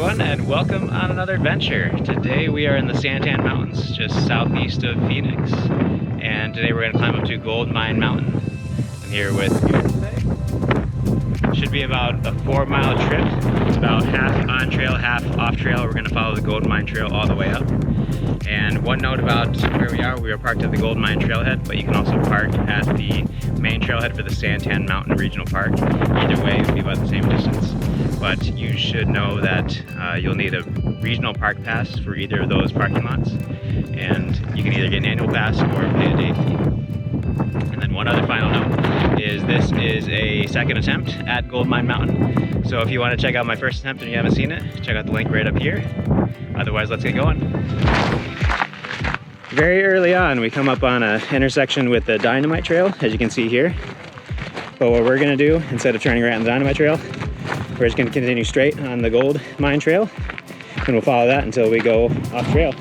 everyone, and welcome on another adventure. Today we are in the Santan Mountains, just southeast of Phoenix, and today we're going to climb up to Goldmine Mountain. I'm here with Peter today. Should be about a 4-mile trip. It's about half on trail, half off trail. We're going to follow the Goldmine Trail all the way up. And one note about where we are parked at the Goldmine Trailhead, but you can also park at the main trailhead for the Santan Mountain Regional Park. Either way, it will be about the same distance. But you should know that you'll need a regional park pass for either of those parking lots. And you can either get an annual pass or pay a day fee. And then one other final note is this is a second attempt at Goldmine Mountain. So if you want to check out my first attempt and you haven't seen it, check out the link right up here. Otherwise, let's get going. Very early on, we come up on an intersection with the Dynamite Trail, as you can see here. But what we're gonna do, instead of turning right on the Dynamite Trail, we're just gonna continue straight on the Goldmine Trail, and we'll follow that until we go off trail.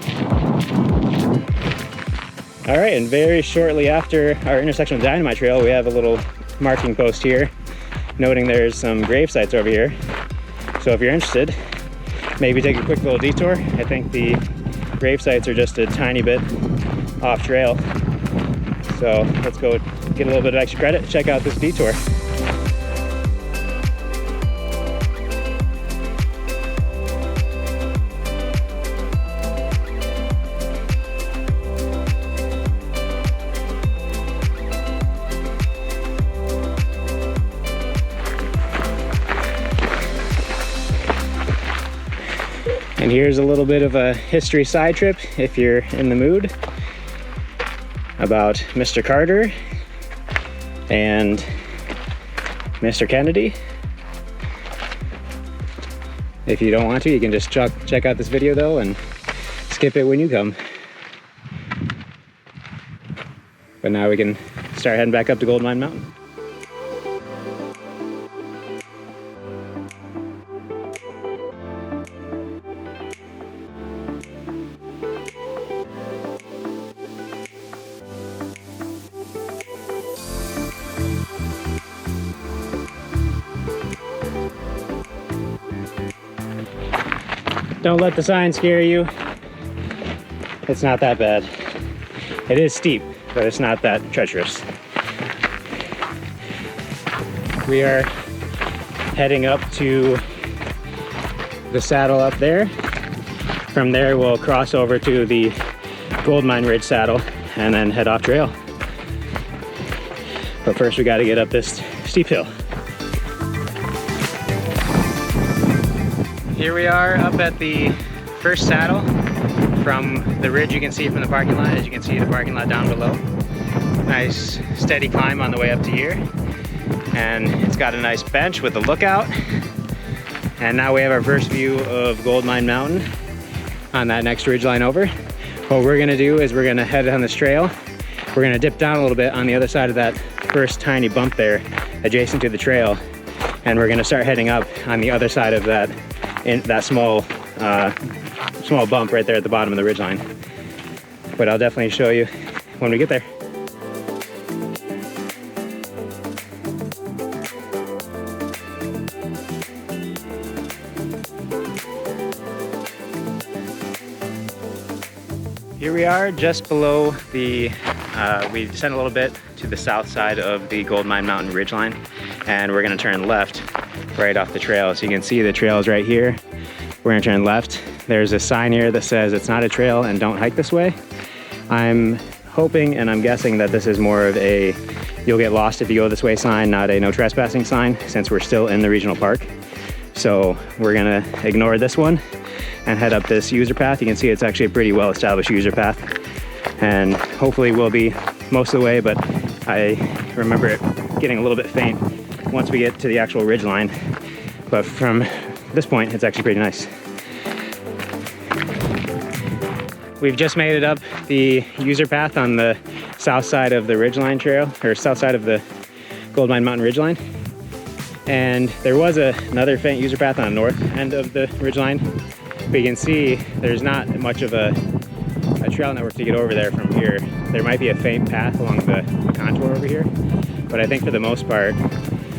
All right, and very shortly after our intersection with the Dynamite Trail, we have a little marking post here, noting there's some grave sites over here. So if you're interested, maybe take a quick little detour. I think the grave sites are just a tiny bit off trail. So let's go get a little bit of extra credit, check out this detour. And here's a little bit of a history side trip, if you're in the mood, about Mr. Carter and Mr. Kennedy. If you don't want to, you can just check out this video though and skip it when you come. But now we can start heading back up to Goldmine Mountain. Don't let the sign scare you. It's not that bad. It is steep, but it's not that treacherous. We are heading up to the saddle up there. From there, we'll cross over to the Goldmine Ridge saddle and then head off trail. But first, we got to get up this steep hill. Here we are up at the first saddle from the ridge you can see from the parking lot. As you can see, the parking lot down below. Nice steady climb on the way up to here. And it's got a nice bench with a lookout. And now we have our first view of Goldmine Mountain on that next ridgeline over. What we're gonna do is we're gonna head on this trail. We're gonna dip down a little bit on the other side of that first tiny bump there adjacent to the trail. And we're gonna start heading up on the other side of that in that small bump right there at the bottom of the ridgeline. But I'll definitely show you when we get there. Here we are just below the, we descend a little bit to the south side of the Goldmine Mountain ridgeline, and we're gonna turn left right off the trail. So you can see the trail is right here. We're gonna turn left. There's a sign here that says it's not a trail and don't hike this way. I'm hoping and I'm guessing that this is more of a you'll get lost if you go this way sign, not a no trespassing sign, since we're still in the regional park. So we're gonna ignore this one and head up this user path. You can see it's actually a pretty well established user path, and hopefully we'll be most of the way, but I remember it getting a little bit faint once we get to the actual ridge line. But from this point, it's actually pretty nice. We've just made it up the user path on the south side of the ridgeline trail, or south side of the Goldmine Mountain ridgeline. And there was another faint user path on the north end of the ridgeline. But you can see there's not much of a trail network to get over there from here. There might be a faint path along the contour over here, but I think for the most part,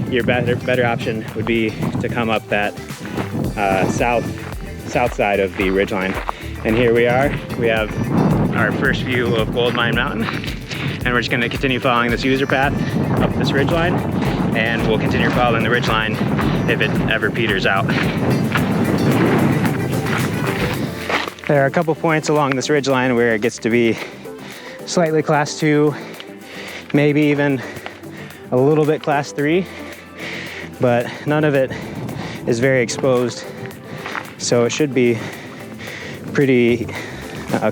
your better option would be to come up that south south side of the ridgeline. And here we are. We have our first view of Goldmine Mountain. And we're just gonna continue following this user path up this ridgeline. And we'll continue following the ridgeline if it ever peters out. There are a couple points along this ridgeline where it gets to be slightly class 2, maybe even a little bit class 3, but none of it is very exposed, so it should be pretty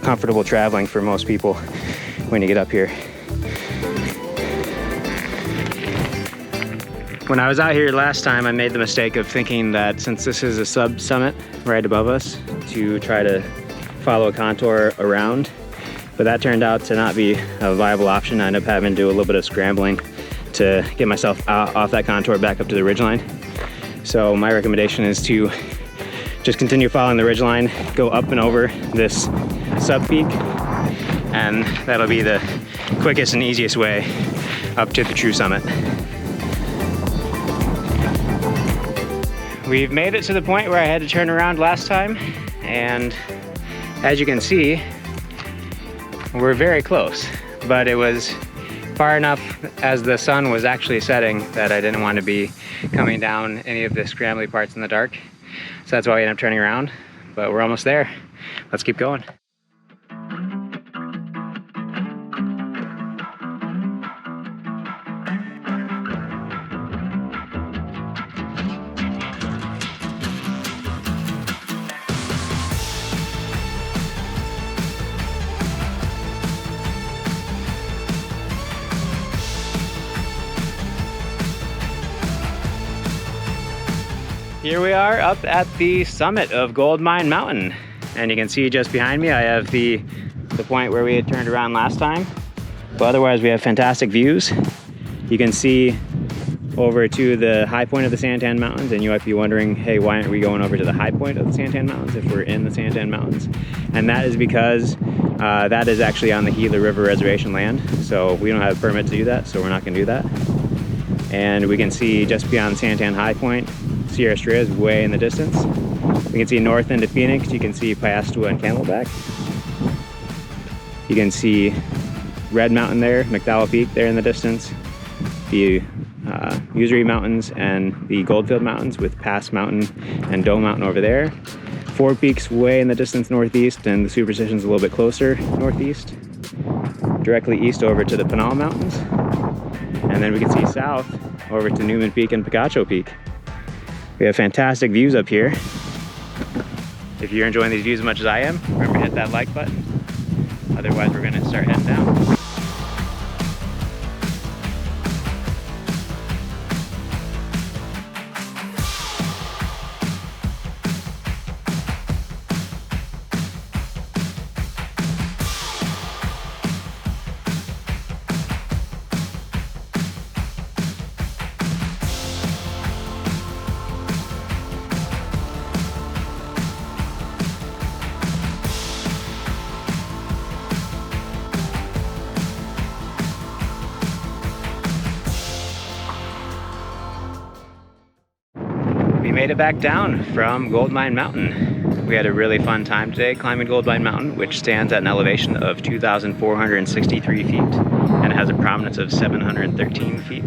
comfortable traveling for most people when you get up here. When I was out here last time, I made the mistake of thinking that since this is a sub-summit right above us, to try to follow a contour around, but that turned out to not be a viable option. I ended up having to do a little bit of scrambling to get myself off that contour back up to the ridgeline. So my recommendation is to just continue following the ridgeline, go up and over this sub-peak, and that'll be the quickest and easiest way up to the true summit. We've made it to the point where I had to turn around last time, and as you can see, we're very close, but it was far enough as the sun was actually setting that I didn't want to be coming down any of the scrambly parts in the dark. So that's why we ended up turning around, but we're almost there. Let's keep going. Here we are up at the summit of Goldmine Mountain. And you can see just behind me, I have the point where we had turned around last time. But otherwise we have fantastic views. You can see over to the high point of the Santan Mountains, and you might be wondering, hey, why aren't we going over to the high point of the Santan Mountains if we're in the Santan Mountains? And that is because that is actually on the Gila River Reservation land. So we don't have a permit to do that, so we're not gonna do that. And we can see just beyond Santan High Point, Sierra Estrella is way in the distance. We can see north into Phoenix, you can see Piastawa and Camelback. You can see Red Mountain there, McDowell Peak there in the distance. The Usery Mountains and the Goldfield Mountains with Pass Mountain and Dome Mountain over there. Four Peaks way in the distance northeast, and the Superstition's a little bit closer northeast. Directly east over to the Pinal Mountains. And then we can see south over to Newman Peak and Picacho Peak. We have fantastic views up here. If you're enjoying these views as much as I am, remember to hit that like button. Otherwise, we're gonna start heading down. We made it back down from Goldmine Mountain. We had a really fun time today climbing Goldmine Mountain, which stands at an elevation of 2,463 feet and has a prominence of 713 feet.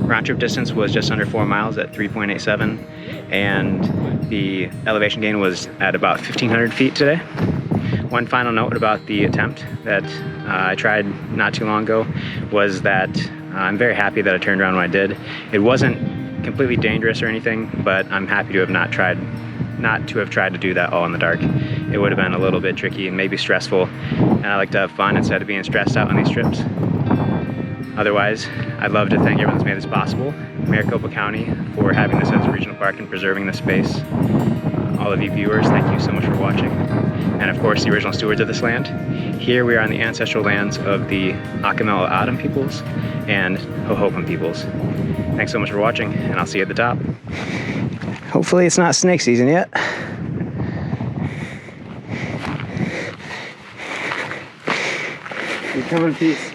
Round trip distance was just under 4 miles at 3.87, and the elevation gain was at about 1,500 feet today. One final note about the attempt that I tried not too long ago was that I'm very happy that I turned around when I did. It wasn't completely dangerous or anything, but I'm happy to have not to have tried to do that all in the dark. It would have been a little bit tricky and maybe stressful, and I like to have fun instead of being stressed out on these trips. Otherwise, I'd love to thank everyone that's made this possible. Maricopa County for having this as a regional park and preserving this space. All of you viewers, thank you so much for watching. And of course, the original stewards of this land. Here we are on the ancestral lands of the Acamela O'odham peoples and Hohokam peoples. Thanks so much for watching, and I'll see you at the top. Hopefully it's not snake season yet. You come in peace.